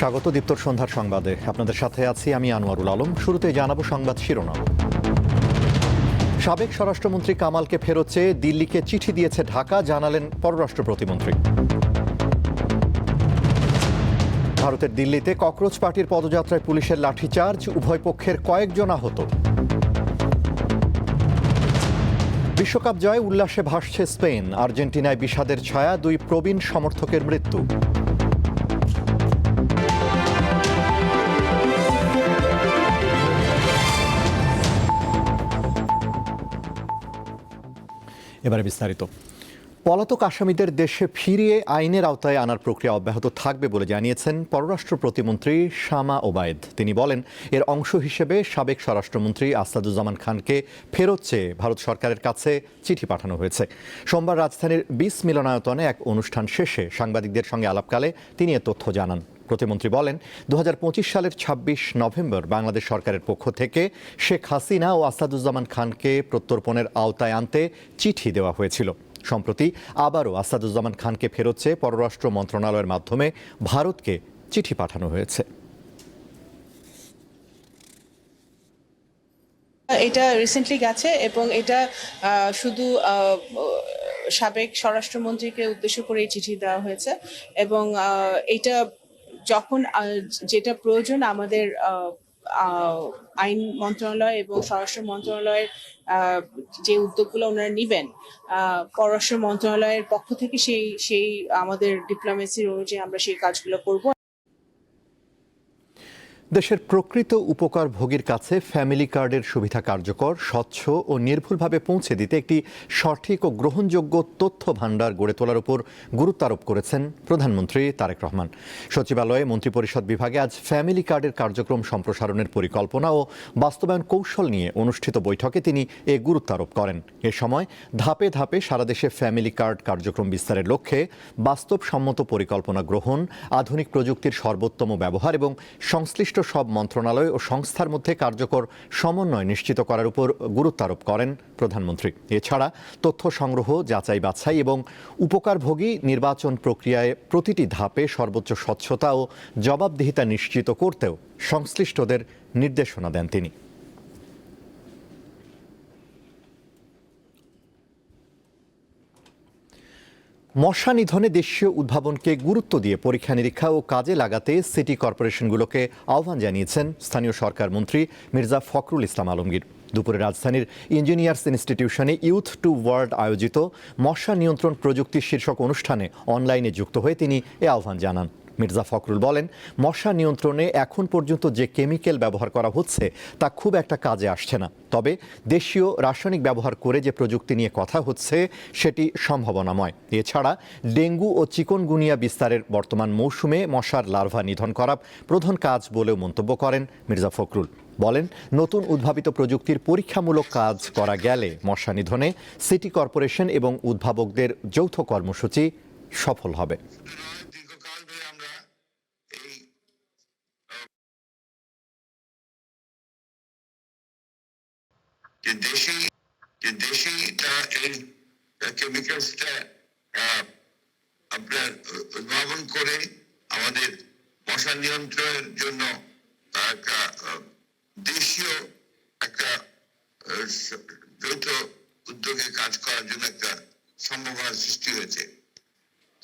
স্বাগত দীপ্তর সন্ধ্যার সংবাদে। আপনাদের সাথে আছি আমি আনোয়ারুল আলম। শুরুতে জানাবো সংবাদ শিরোনাম। সাবেক স্বরাষ্ট্রমন্ত্রী কামালকে ফেরত চেয়ে দিল্লিকে চিঠি দিয়েছে ঢাকা, জানালেন পররাষ্ট্র প্রতিমন্ত্রী। ভারতের দিল্লিতে ককরোচ পার্টির পদযাত্রায় পুলিশের লাঠিচার্জ, উভয় পক্ষের কয়েকজন আহত। বিশ্বকাপ জয়ে উল্লাসে ভাসছে স্পেন, আর্জেন্টিনায় বিষাদের ছায়া, দুই প্রবীণ সমর্থকের মৃত্যু। এবারে বিস্তারিত। পলাতক আসামিদের দেশে ফিরিয়ে আইনের আওতায় আনার প্রক্রিয়া অব্যাহত থাকবে বলে জানিয়েছেন পররাষ্ট্র প্রতিমন্ত্রী শামা ওবায়েদ। তিনি বলেন, এর অংশ হিসেবে সাবেক স্বরাষ্ট্রমন্ত্রী আসাদুজ্জামান খানকে ফেরত চেয়ে ভারত সরকারের কাছে চিঠি পাঠানো হয়েছে। সোমবার রাজধানীর 20 মিলনায়তনে এক অনুষ্ঠান শেষে সাংবাদিকদের সঙ্গে আলাপকালে তিনি এ তথ্য জানান। প্রতিমন্ত্রী বলেন, 2025 সালের 26 নভেম্বর বাংলাদেশ সরকারের পক্ষ থেকে শেখ হাসিনা ও আসাদুজ্জামান খানকে প্রত্যর্পণের আওতায় আনতে চিঠি দেওয়া হয়েছিল। সম্প্রতি আবারও আসাদুজ্জামান খানকে ফেরত চেয়ে পররাষ্ট্র মন্ত্রণালয়ের মাধ্যমে ভারতকে চিঠি পাঠানো হয়েছে। এটা রিসেন্টলি গেছে এবং এটা শুধু সাবেক স্বরাষ্ট্রমন্ত্রীকে উদ্দেশ্য করে এই চিঠি দেওয়া হয়েছে এবং এটা যখন যেটা প্রয়োজন আমাদের আইন মন্ত্রণালয় এবং স্বরাষ্ট্র মন্ত্রণালয়ের যে উদ্যোগগুলো ওনারা নেবেন, পররাষ্ট্র মন্ত্রণালয়ের পক্ষ থেকে সেই আমাদের ডিপ্লোমেসির অনুযায়ী আমরা সেই কাজগুলো করব। দেশের প্রকৃত উপকারভোগীর কাছে ফ্যামিলি কার্ডের সুবিধা কার্যকর, স্বচ্ছ ও নির্ভুলভাবে পৌঁছে দিতে একটি সঠিক ও গ্রহণযোগ্য তথ্য ভাণ্ডার গড়ে তোলার উপর গুরুত্ব আরোপ করেছেন প্রধানমন্ত্রী তারেক রহমান। সচিবালয়ে মন্ত্রিপরিষদ বিভাগে আজ ফ্যামিলি কার্ডের কার্যক্রম সম্প্রসারণের পরিকল্পনা ও বাস্তবায়ন কৌশল নিয়ে অনুষ্ঠিত বৈঠকে তিনি এ গুরুত্ব আরোপ করেন। এ সময় ধাপে ধাপে সারা দেশে ফ্যামিলি কার্ড কার্যক্রম বিস্তারের লক্ষ্যে বাস্তবসম্মত পরিকল্পনা গ্রহণ, আধুনিক প্রযুক্তির সর্বোত্তম ব্যবহার এবং সংশ্লিষ্ট সব মন্ত্রণালয় ও সংস্থার মধ্যে কার্যকর সমন্বয় নিশ্চিত করার উপর গুরুত্ব আরোপ করেন প্রধানমন্ত্রী। এছাড়া তথ্য সংগ্রহ, যাচাই বাছাই এবং উপকারভোগী নির্বাচন প্রক্রিয়ায় প্রতিটি ধাপে সর্বোচ্চ স্বচ্ছতা ও জবাবদিহিতা নিশ্চিত করতেও সংশ্লিষ্টদের নির্দেশনা দেন তিনি। মশা নিধনে দেশীয় উদ্ভাবনকে গুরুত্ব দিয়ে পরীক্ষা নিরীক্ষা ও কাজে লাগাতে সিটি কর্পোরেশনগুলোকে আহ্বান জানিয়েছেন স্থানীয় সরকার মন্ত্রী মির্জা ফখরুল ইসলাম আলমগীর। দুপুরে রাজধানীর ইঞ্জিনিয়ার্স ইনস্টিটিউশনে ইউথ টু ওয়ার্ল্ড আয়োজিত মশা নিয়ন্ত্রণ প্রযুক্তি শীর্ষক অনুষ্ঠানে অনলাইনে যুক্ত হয়ে তিনি এ আহ্বান জানান। মির্জা ফখরুল বলেন, মশা নিয়ন্ত্রণে এখন পর্যন্ত যে কেমিক্যাল ব্যবহার করা হচ্ছে তা খুব একটা কাজে আসছে না। তবে দেশীয় রাসায়নিক ব্যবহার করে যে প্রযুক্তি নিয়ে কথা হচ্ছে সেটি সম্ভাবনাময়। এছাড়া ডেঙ্গু ও চিকনগুনিয়া বিস্তারের বর্তমান মৌসুমে মশার লার্ভা নিধন করা প্রধান কাজ বলেও মন্তব্য করেন মির্জা ফখরুল। বলেন, নতুন উদ্ভাবিত প্রযুক্তির পরীক্ষামূলক কাজ করা গেলে মশা নিধনে সিটি কর্পোরেশন এবং উদ্ভাবকদের যৌথ কর্মসূচি সফল হবে। কেমিক্যালসটা আপনার উদ্ভাবন করে আমাদের মশা নিয়ন্ত্রণের জন্য একটা দেশীয় একটা যৌথ উদ্যোগে কাজ করার জন্য একটা সম্ভাবনা সৃষ্টি হয়েছে।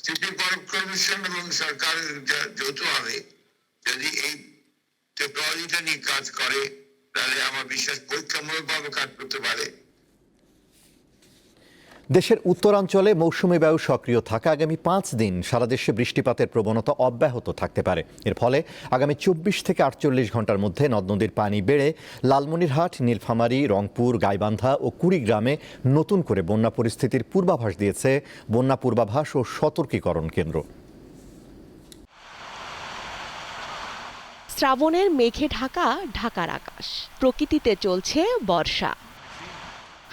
সিটি কর্পোরেশন এবং সরকারের যৌথভাবে যদি এই টেকনোলজিটা নিয়ে কাজ করে তাহলে আমার বিশ্বাস পরীক্ষামূলকভাবে কাজ করতে পারে। দেশের উত্তরাঞ্চলে মৌসুমী বায়ু সক্রিয় থাকা আগামী 5 দিন সারা দেশে বৃষ্টিপাতের প্রবণতা অব্যাহত থাকতে পারে। এর ফলে আগামী 24 থেকে 48 ঘন্টার মধ্যে নদ নদীর পানি বেড়ে লালমনিরহাট, নীলফামারী, রংপুর, গাইবান্ধা ও কুড়িগ্রামে নতুন করে বন্যা পরিস্থিতির পূর্বাভাস দিয়েছে বন্যা পূর্বাভাস ও সতর্কীকরণ কেন্দ্র। শ্রাবণের মেঘে ঢাকা ঢাকার আকাশ, প্রকৃতিতে চলছে বর্ষা।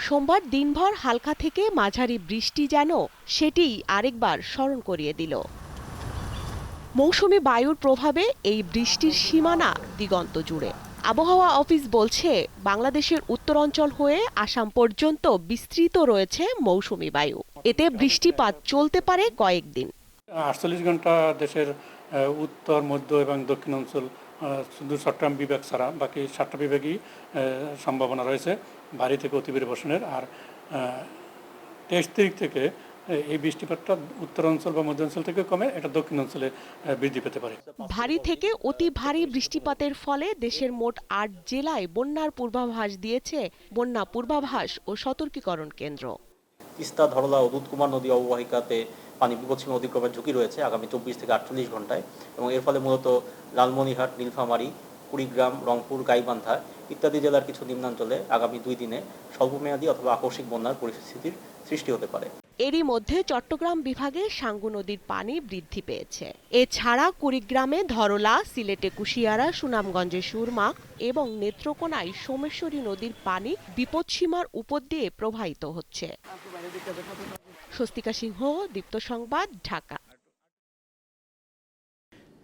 সোমবার দিনভর হালকা থেকে মাঝারি বৃষ্টি যেন সেটিই আরেকবার স্মরণ করিয়ে দিল। মৌসুমী বায়ুর প্রভাবে এই বৃষ্টির সীমানা দিগন্ত জুড়ে। আবহাওয়া অফিস বলছে, বাংলাদেশের উত্তরাঞ্চল হয়ে আসাম পর্যন্ত বিস্তৃত রয়েছে মৌসুমী বায়ু। এতে বৃষ্টিপাত চলতে পারে কয়েকদিন। 48 ঘন্টা দেশের উত্তর, মধ্য এবং দক্ষিণ অঞ্চল শুধু চট্টগ্রাম বিভাগ ছাড়া বাকি 7টা বিভাগই সম্ভাবনা রয়েছে ভারী থেকে অতি ভারী বর্ষণের। আর 23 তারিখ থেকে এই বৃষ্টিপাতটা উত্তরাঞ্চল বা মধ্যাঞ্চল থেকে কমে এটা দক্ষিণ অঞ্চলে বৃদ্ধি পেতে পারে। ভারী থেকে অতি ভারী বৃষ্টিপাতের ফলে দেশের মোট 8 জেলায় বন্যার পূর্বাভাস দিয়েছে বন্যা পূর্বাভাস ও সতর্কীকরণ কেন্দ্র। তিস্তা, ধরলা ও দুধকুমার নদী অববাহিকাতে পানি বিপদসীমা অতিক্রমের ঝুঁকি রয়েছে আগামী 24 থেকে 48 ঘন্টায়, এবং এর ফলে মূলত লালমনিরহাট, নীলফামারী, কুড়িগ্রাম, রংপুর, গাইবান্ধা ইত্যাদি জেলার কিছু নিম্নাঞ্চলে আগামী 2 দিনে স্বল্পমেয়াদী অথবা আকস্মিক বন্যার পরিস্থিতির সৃষ্টি হতে পারে। এরই মধ্যে চট্টগ্রাম বিভাগে সাঙ্গু নদীর পানি বৃদ্ধি পেয়েছে। এছাড়া কুড়িগ্রামে ধরলা, সিলেটে কুশিয়ারা, সুনামগঞ্জে সুরমা এবং নেত্রকোনায় সোমেশ্বরী নদীর পানি বিপদসীমার উপর দিয়ে প্রবাহিত হচ্ছে। স্বস্তিকা সিংহ, দীপ্ত সংবাদ, ঢাকা।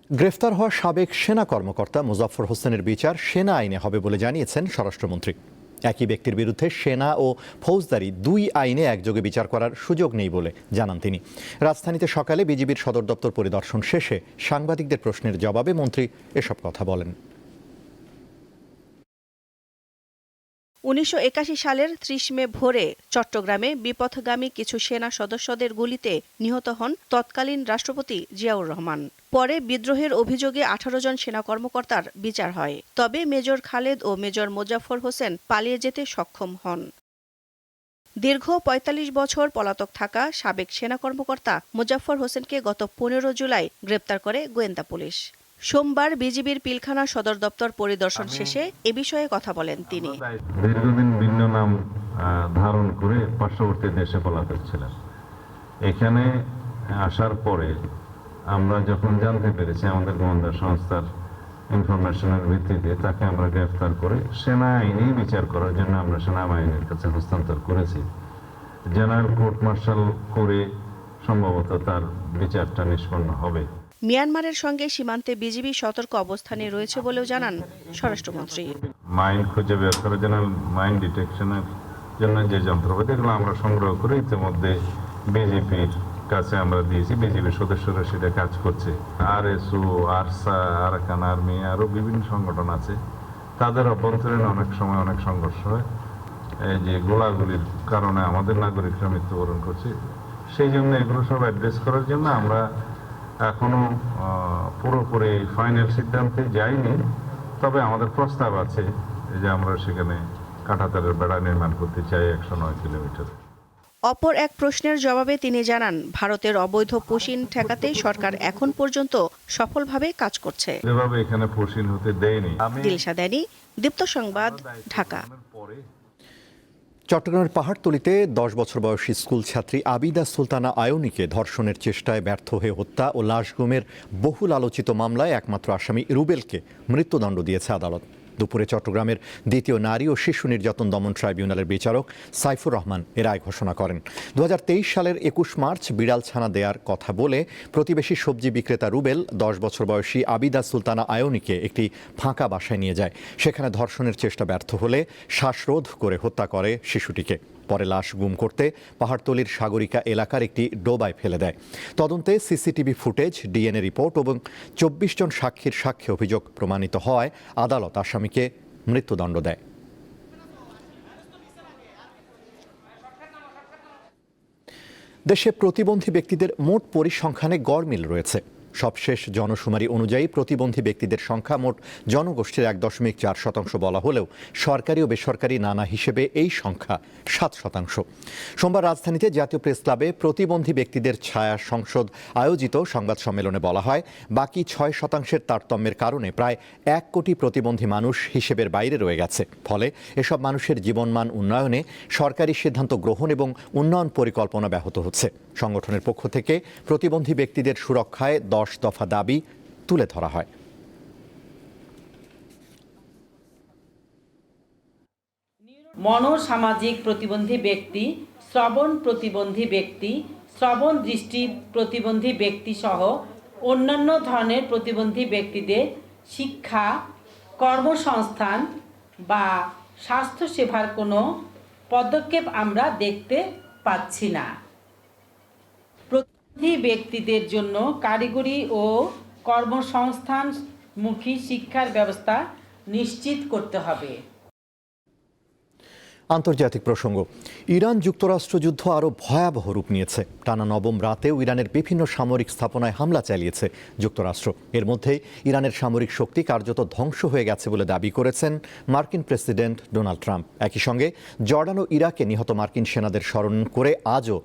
গ্রেফতার হওয়া সাবেক সেনা কর্মকর্তা মোজাফফর হোসেনের বিচার সেনা আইনে হবে বলে জানিয়েছেন স্বরাষ্ট্রমন্ত্রী। একই ব্যক্তির বিরুদ্ধে সেনা ও ফৌজদারি 2 আইনে একযোগে বিচার করার সুযোগ নেই বলে জানান তিনি। রাজধানীতে সকালে বিজিবির সদর দপ্তর পরিদর্শন শেষে সাংবাদিকদের প্রশ্নের জবাবে মন্ত্রী এসব কথা বলেন। 1981 সালের 30 মে ভোরে চট্টগ্রামে বিপথগামী কিছু সেনা সদস্যদের গুলিতে নিহত হন তৎকালীন রাষ্ট্রপতি জিয়াউর রহমান। পরে বিদ্রোহের অভিযোগে 18 জন সেনা কর্মকর্তার বিচার হয়। তবে মেজর খালেদ ও মেজর মোজাফফর হোসেন পালিয়ে যেতে সক্ষম হন। দীর্ঘ 45 বছর পলাতক থাকা সাবেক সেনা কর্মকর্তা মোজাফফর হোসেনকে গত 15 জুলাই গ্রেপ্তার করে গোয়েন্দা পুলিশ। সোমবার বিজিবির পিলখানা সদর দপ্তর পরিদর্শন শেষে এ বিষয়ে কথা বলেন তিনি। দীর্ঘদিন ভিন্ন নাম ধারণ করে পার্শ্ববর্তী দেশে পলাতক ছিলেন। এখানে আসার পরে আমরা যখন জানতে পেরেছি আমাদের গোয়েন্দা সংস্থার ইনফরমেশনের ভিত্তিতে তাকে আমরা গ্রেফতার করে সেনা আইনেই বিচার করার জন্য আমরা সেনা বাহিনীর কাছে হস্তান্তর করেছি। জেনারেল কোর্ট মার্শাল করে সম্ভবত তার বিচারটা নিষ্পন্ন হবে। মিয়ানমারের সঙ্গে সীমান্তে বিজিবি সতর্ক অবস্থানে রয়েছে বলেও জানান স্বরাষ্ট্রমন্ত্রী। মাইন খুঁজে বের করার জন্য মাইন ডিটেকশনের জন্য যে যন্ত্রপাতি এগুলো আমরা সংগ্রহ করে ইতিমধ্যে বিজেপির কাছে আমরা দিয়েছি। বিজেপির সদস্যরা সেটা কাজ করছে। আরএসও, আরসা, আরাকান আর্মি আরও বিভিন্ন সংগঠন আছে, তাদের অভ্যন্তরীণ অনেক সময় অনেক সংঘর্ষ হয়। এই যে গোলাগুলির কারণে আমাদের নাগরিকরা মৃত্যুবরণ করছে, সেই জন্য এগুলো সব অ্যাড্রেস করার জন্য আমরা এখনো পুরোপুরি ফাইনাল সিদ্ধান্তে যাইনি। তবে আমাদের প্রস্তাব আছে যে আমরা সেখানে কাঁটাতারের বেড়া নির্মাণ করতে চাই 109 কিলোমিটার। অপর এক প্রশ্নের জবাবে তিনি জানান, ভারতের অবৈধ পুশিন ঠেকাতে সরকার এখন পর্যন্ত সফলভাবে কাজ করছে। যেভাবে এখানে পুশিন হতে দেয়নি। দিলশা দেনি, দীপ্ত সংবাদ, ঢাকা। চট্টগ্রামের পাহাড়তলীতে 10 বছর বয়সী স্কুল ছাত্রী আবিদা সুলতানা আয়নিকে ধর্ষণের চেষ্টায় ব্যর্থ হয়ে হত্যা ও লাশ গুমের বহুল আলোচিত মামলায় একমাত্র আসামি রুবেলকে মৃত্যুদণ্ড দিয়েছে আদালত। দুপুরে চট্টগ্রামের দ্বিতীয় নারী ও শিশু নির্যাতন দমন ট্রাইব্যুনালের বিচারক সাইফুর রহমান এ রায় ঘোষণা করেন। 2023 সালের 21 মার্চ বিড়াল ছানা দেওয়ার কথা বলে প্রতিবেশী সবজি বিক্রেতা রুবেল 10 বছর বয়সী আবিদা সুলতানা আয়নিকে একটি ফাঁকা বাসায় নিয়ে যায়। সেখানে ধর্ষণের চেষ্টা ব্যর্থ হলে শ্বাসরোধ করে হত্যা করে শিশুটিকে। পরে লাশ গুম করতে পাহাড়তলীর সাগরিকা এলাকার একটি ডোবায় ফেলে দেয়। তদন্তে সিসিটিভি ফুটেজ, ডিএনএ রিপোর্ট এবং 24 জন সাক্ষীর সাক্ষ্যে অভিযোগ প্রমাণিত হওয়ায় আদালত আসামিকে মৃত্যুদণ্ড দেয়। দেশে প্রতিবন্ধী ব্যক্তিদের মোট পরিসংখ্যানে গড়মিল রয়েছে। সবশেষ জনশুমারি অনুযায়ী প্রতিবন্ধী ব্যক্তিদের সংখ্যা মোট জনগোষ্ঠীর 1.4% বলা হলেও সরকারি ও বেসরকারি নানা হিসেবে এই সংখ্যা 7%। সোমবার রাজধানীতে জাতীয় প্রেস ক্লাবে প্রতিবন্ধী ব্যক্তিদের ছায়া সংসদ আয়োজিত সংবাদ সম্মেলনে বলা হয়, বাকি 6%-এর তারতম্যের কারণে প্রায় 1 কোটি প্রতিবন্ধী মানুষ হিসেবের বাইরে রয়ে গেছে। ফলে এসব মানুষের জীবনমান উন্নয়নে সরকারি সিদ্ধান্ত গ্রহণ এবং উন্নয়ন পরিকল্পনা ব্যাহত হচ্ছে। সংগঠনের পক্ষ থেকে প্রতিবন্ধী ব্যক্তিদের সুরক্ষায় 10 দফা দাবি তুলে ধরা হয়। মনোসামাজিক প্রতিবন্ধী ব্যক্তি, শ্রবণ প্রতিবন্ধী ব্যক্তি, শ্রবণ দৃষ্টি প্রতিবন্ধী ব্যক্তি সহ অন্যান্য ধরনের প্রতিবন্ধী ব্যক্তিদের শিক্ষা, কর্মসংস্থান বা স্বাস্থ্যসেবার কোনো পদক্ষেপ আমরা দেখতে পাচ্ছি না। প্রতিবন্ধী ব্যক্তিদের জন্য কারিগরি ও কর্মসংস্থানমুখী শিক্ষার ব্যবস্থা নিশ্চিত করতে হবে। আন্তর্জাতিক প্রসঙ্গ, ইরান যুক্তরাষ্ট্র যুদ্ধ আরও ভয়াবহ রূপ নিয়েছে। টানা নবম রাতেও ইরানের বিভিন্ন সামরিক স্থাপনায় হামলা চালিয়েছে যুক্তরাষ্ট্র। এর মধ্যেই ইরানের সামরিক শক্তি কার্যত ধ্বংস হয়ে গেছে বলে দাবি করেছেন মার্কিন প্রেসিডেন্ট ডোনাল্ড ট্রাম্প। একই সঙ্গে জর্ডান ও ইরাকে নিহত মার্কিন সেনাদের স্মরণ করে আজও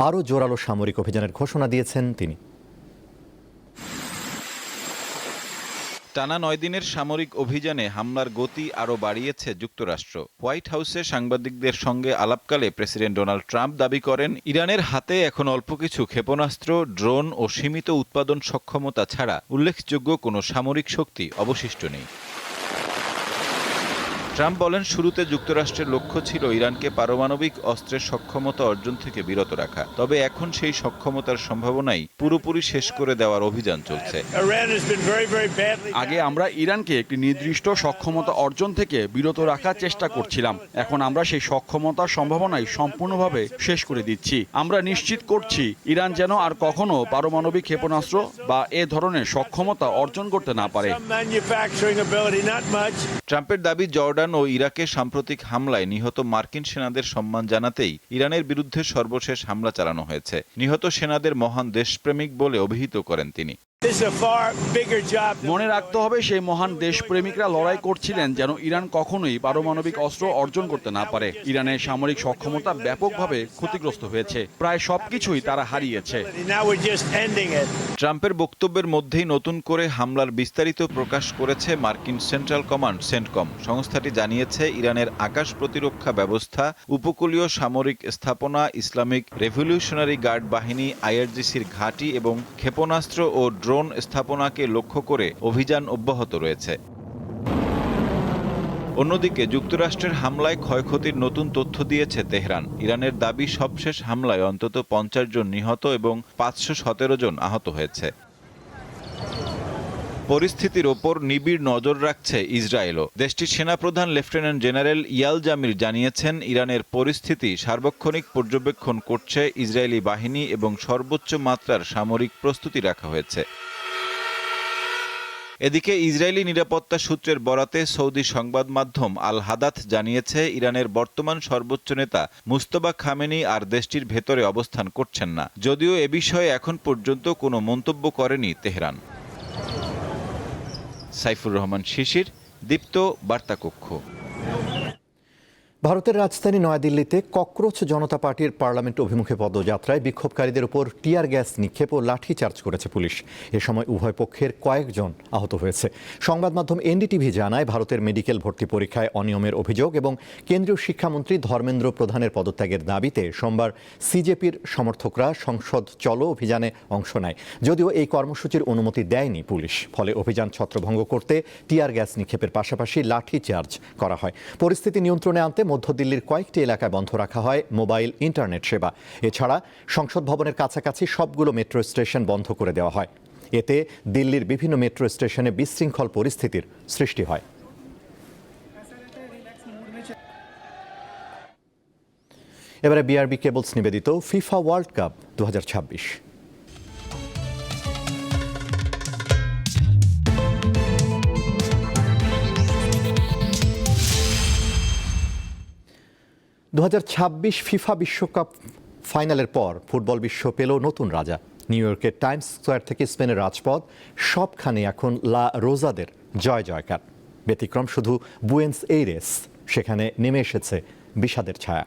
আরও জোরালো সামরিক অভিযানের ঘোষণা দিয়েছেন তিনি। টানা 9 দিনের সামরিক অভিযানে হামলার গতি আরও বাড়িয়েছে যুক্তরাষ্ট্র। হোয়াইট হাউসে সাংবাদিকদের সঙ্গে আলাপকালে প্রেসিডেন্ট ডোনাল্ড ট্রাম্প দাবি করেন, ইরানের হাতে এখন অল্প কিছু ক্ষেপণাস্ত্র, ড্রোন ও সীমিত উৎপাদন সক্ষমতা ছাড়া উল্লেখযোগ্য কোনো সামরিক শক্তি অবশিষ্ট নেই। ট্রাম্প বলেন, শুরুতে যুক্তরাষ্ট্রের লক্ষ্য ছিল ইরানকে পারমাণবিক অস্ত্রের সক্ষমতা অর্জন থেকে বিরত রাখা। তবে এখন সেই সক্ষমতার সম্ভাবনাই পুরোপুরি শেষ করে দেওয়ার অভিযান চলছে। আগে আমরা ইরানকে একটি নির্দিষ্ট সক্ষমতা অর্জন থেকে বিরত রাখার চেষ্টা করছিলাম। এখন আমরা সেই সক্ষমতার সম্ভাবনাই সম্পূর্ণভাবে শেষ করে দিচ্ছি। আমরা নিশ্চিত করছি ইরান যেন আর কখনো পারমাণবিক ক্ষেপণাস্ত্র বা এ ধরনের সক্ষমতা অর্জন করতে না পারে। ট্রাম্পের দাবি, জর্ডান ও ইরাকে সাম্প্রতিক হামলায় নিহত মার্কিন সেনাদের সম্মান জানাতেই ইরানের বিরুদ্ধে সর্বশেষ হামলা চালানো হয়েছে। নিহত সেনাদের মহান দেশপ্রেমিক বলে অভিহিত করেন তিনি। মনে রাখতে হবে, সেই মহান দেশপ্রেমিকরা লড়াই করছিলেন যেন ইরান কখনোই পারমাণবিক অস্ত্র অর্জন করতে না পারে। ইরানের সামরিক সক্ষমতা ব্যাপকভাবে ক্ষতিগ্রস্ত হয়েছে, প্রায় সবকিছুই তারা হারিয়েছে। ট্রাম্পের বক্তব্যের মধ্যেই নতুন করে হামলার বিস্তারিত প্রকাশ করেছে মার্কিন সেন্ট্রাল কমান্ড সেন্টকম। সংস্থাটি জানিয়েছে, ইরানের আকাশ প্রতিরক্ষা ব্যবস্থা, উপকূলীয় সামরিক স্থাপনা, ইসলামিক রেভলিউশনারি গার্ড বাহিনী, আইআরজিসির ঘাঁটি এবং ক্ষেপণাস্ত্র ও ড্রোন স্থাপনাকে লক্ষ্য করে অভিযান অব্যাহত রয়েছে। অন্যদিকে যুক্তরাষ্ট্রের হামলায় ক্ষয়ক্ষতির নতুন তথ্য দিয়েছে তেহরান। ইরানের দাবি, সবশেষ হামলায় অন্তত 50 জন নিহত এবং 517 জন আহত হয়েছে। পরিস্থিতির ওপর নিবিড় নজর রাখছে ইসরায়েলও। দেশটির সেনাপ্রধান লেফটেন্যান্ট জেনারেল ইয়াল জামির জানিয়েছেন, ইরানের পরিস্থিতি সার্বক্ষণিক পর্যবেক্ষণ করছে ইসরায়েলি বাহিনী এবং সর্বোচ্চ মাত্রার সামরিক প্রস্তুতি রাখা হয়েছে। এদিকে ইসরায়েলি নিরাপত্তা সূত্রের বরাতে সৌদি সংবাদ মাধ্যম আল হাদাথ জানিয়েছে, ইরানের বর্তমান সর্বোচ্চ নেতা মুজতবা খামেনি আর দেশটির ভেতরে অবস্থান করছেন না। যদিও এ বিষয়ে এখন পর্যন্ত কোনো মন্তব্য করেনি তেহরান। সাইফুর রহমান শিশির, দীপ্ত বার্তাকক্ষ। ভারতের রাজধানী নয়াদিল্লিতে ককরোচ জনতা পার্টির পার্লামেন্ট অভিমুখে পদযাত্রায় বিক্ষোভকারীদের উপর টিয়ার গ্যাস নিক্ষেপ ও লাঠিচার্জ করেছে পুলিশ। এ সময় উভয় পক্ষের কয়েকজন আহত হয়েছে। সংবাদ মাধ্যম এনডিটিভি জানায়, ভারতের মেডিকেল ভর্তি পরীক্ষায় অনিয়মের অভিযোগ এবং কেন্দ্রীয় শিক্ষামন্ত্রী ধর্মেন্দ্র প্রধানের পদত্যাগের দাবিতে সোমবার সিজেপির সমর্থকরা সংসদ চলো অভিযানে অংশ নেয়। যদিও এই কর্মসূচির অনুমতি দেয়নি পুলিশ, ফলে অভিযান ছত্রভঙ্গ করতে টিয়ার গ্যাস নিক্ষেপের পাশাপাশি লাঠিচার্জ করা হয়। পরিস্থিতি নিয়ন্ত্রণে আনতে মধ্য দিল্লির কয়েকটি এলাকায় বন্ধ রাখা হয় মোবাইল ইন্টারনেট সেবা। এছাড়া সংসদ ভবনের কাছাকাছি সবগুলো মেট্রো স্টেশন বন্ধ করে দেওয়া হয়। এতে দিল্লির বিভিন্ন মেট্রো স্টেশনে বিশৃঙ্খল পরিস্থিতির সৃষ্টি হয়। এবারে বিআরবি কেবলস নিবেদিত ফিফা ওয়ার্ল্ড কাপ 2026। ফিফা বিশ্বকাপ ফাইনালের পর ফুটবল বিশ্ব পেল নতুন রাজা। নিউ ইয়র্কের টাইমস স্কোয়ার থেকে স্পেনের রাজপথ, সবখানে এখন লা রোজাদের জয় জয়কার। ব্যতিক্রম শুধু বুয়েন্স এইরেস, সেখানে নেমে এসেছে বিষাদের ছায়া।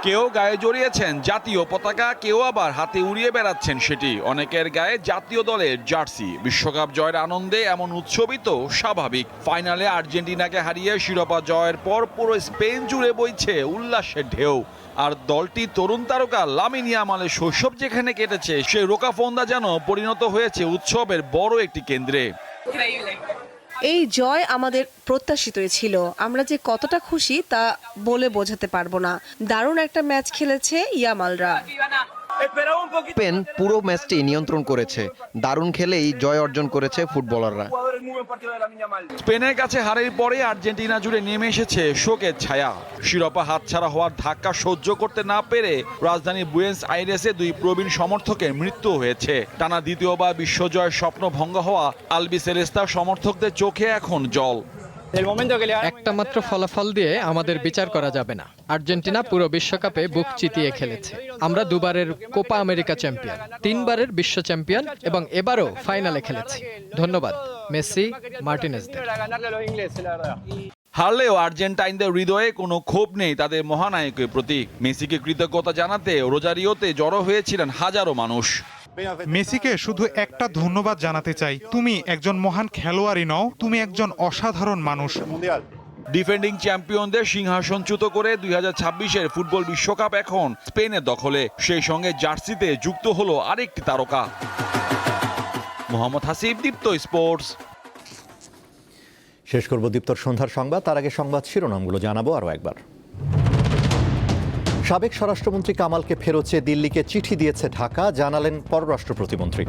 কেউ গায়ে জড়িয়েছেন জাতীয় পতাকা, কেউ আবার হাতে উড়িয়ে বেড়াচ্ছেন সেটি। অনেকের গায়ে জাতীয় দলের জার্সি। বিশ্বকাপ জয়ের আনন্দে এমন উৎসবই তো স্বাভাবিক। ফাইনালে আর্জেন্টিনাকে হারিয়ে শিরোপা জয়ের পর পুরো স্পেন জুড়ে বইছে উল্লাসের ঢেউ। আর দলটি তরুণ তারকা লামিন ইয়ামালের শৈশব যেখানে কেটেছে, সেই রোকাফোন্দা যেন পরিণত হয়েছে উৎসবের বড় একটি কেন্দ্রে। এই জয় আমাদের প্রত্যাশিতই ছিল। আমরা যে কতটা খুশি তা বলে বোঝাতে পারবো না। দারুণ একটা ম্যাচ খেলেছে ইয়ামালরা। স্পেন পুরো ম্যাচটি নিয়ন্ত্রণ করেছে, দারুণ খেলেই জয় অর্জন করেছে ফুটবলাররা। স্পেনের কাছে হারের পরে আর্জেন্টিনা জুড়ে নেমে এসেছে শোকের ছায়া। শিরোপা হাতছাড়া হওয়ার ধাক্কা সহ্য করতে না পেরে রাজধানী বুয়েন্স আইরেসে দুই প্রবীণ সমর্থকের মৃত্যু হয়েছে। টানা দ্বিতীয়বার বিশ্বজয়ের স্বপ্ন ভঙ্গ হওয়া আলবিসেলেস্তার সমর্থকদের চোখে এখন জল। একটা মাত্র ফলাফল দিয়ে আমাদের বিচার করা যাবে না। আর্জেন্টিনা পুরো বিশ্বকাপে বুক চিতিয়ে খেলেছে। আমরা দুবারের কোপা আমেরিকা চ্যাম্পিয়ন, 3 বারের বিশ্ব চ্যাম্পিয়ন এবং এবারও ফাইনালে খেলেছি। ধন্যবাদ মেসি, মার্টিনেজদের। হারলেও আর্জেন্টাইনদের হৃদয়ে কোনো ক্ষোভ নেই তাদের মহানায়কের প্রতি। মেসিকে কৃতজ্ঞতা জানাতে রোজারিওতে জড়ো হয়েছিলেন হাজারো মানুষ। মেসিকে শুধু একটা ধন্যবাদ জানাতে চাই, তুমি একজন মহান খেলোয়াড়ই নও, তুমি একজন অসাধারণ মানুষ। ডিফেন্ডিং চ্যাম্পিয়নদের সিংহাসনচ্যুত করে 2026-এর ফুটবল বিশ্বকাপ এখন স্পেনের দখলে। সেই সঙ্গে জার্সিতে যুক্ত হলো আরেকটি তারকা। মোহাম্মদ হাসিব, দীপ্ত স্পোর্টস। শেষ করব দীপ্তর সন্ধ্যার সংবাদ, তার আগে সংবাদ শিরোনামগুলো জানাবো আরও একবার। সাবেক স্বরাষ্ট্রমন্ত্রী কামালকে ফেরত চেয়ে দিল্লিকে চিঠি দিয়েছে ঢাকা, জানালেন পররাষ্ট্র প্রতিমন্ত্রী।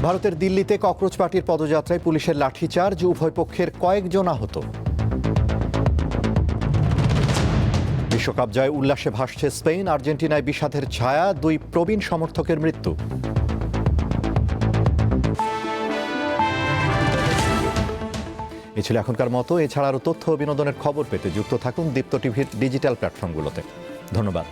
ভারতের দিল্লিতে ককরোচ পার্টির পদযাত্রায় পুলিশের লাঠিচার্জ, উভয় পক্ষের কয়েকজন আহত। বিশ্বকাপ জয় উল্লাসে ভাসছে স্পেন, আর্জেন্টিনায় বিষাদের ছায়া, 2 প্রবীণ সমর্থকের মৃত্যু। এ ছিল এখনকার মতো। এছাড়া আরও তথ্য ও বিনোদনের খবর পেতে যুক্ত থাকুন দীপ্ত টিভির ডিজিটাল প্ল্যাটফর্মগুলোতে। ধন্যবাদ।